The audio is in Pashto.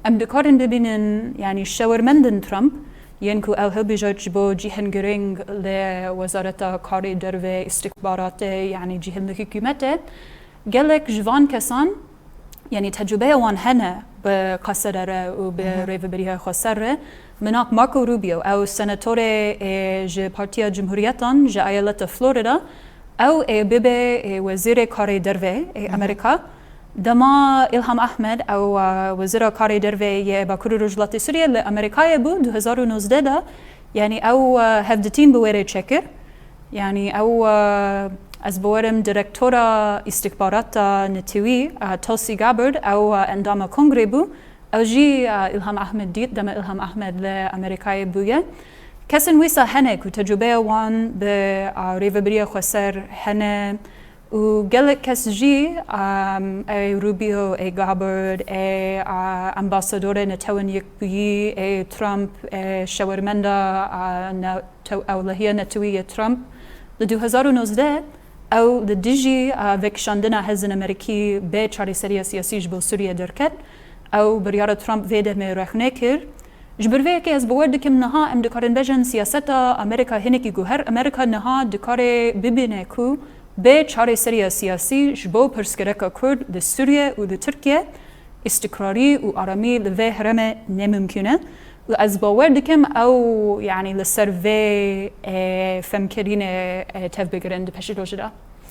ام دکارن ببینن یعنی شاورمندن ترامپ یعنی که او هلبیجات با جیهن گرینگ لوزارت کاری در و استخبارات یعنی جیهن حکومت گلک جوان کسان یعنی تجربه وان هنه به قصر و به ریوبریه خسر مناک مارکو روبیو او سناتور ج پارتیا جمهوریتان ج ایالت فلوریدا او ببه وزیر کاری در و امریکا دما الهام احمد او وزیر کاری در و باکور رجلات سوریه لامریکا بود 2019 دا یعنی او هفدتین بویره چکر یعنی او از بورم ديركتورا استخبارات نتوي توسي جابرد او اندام كونغري بو او جي الهام احمد ديت دم الهام احمد لامريكاي بويا كسن ويسا هنه كو تجربه وان ب ريفبريا خسر هنه و قالك كس جي اي روبيو اي جابرد اي امباسادور نتوان يكبي اي ترامب شاورمندا او لهي نتوي ترامب ل 2019 او لديجي وكشاندنا هزن امريكي به چارەسەریە سیاسیش بۆ سووریا دەرکەت او بریار ترامپ وێ دەمێ ڕێخنێ کرد جبروەیەکی ئەس بۆوە دکم نەها ئەم دکارن بەژن سیاسەتە ئەمریکا هێنێکی گوهر ئەمریکا نەها دکارێ ببینێ کو به چارەسەریە سیاسی ji بۆ پرسکرەکە کورد لە سووریا و لە تورکیا استقراری و ئارامی لەvê هەرەمە نەممکنە و از باور دکم او یعنی لسر وی فهمکرین تف بگرند پشت روشده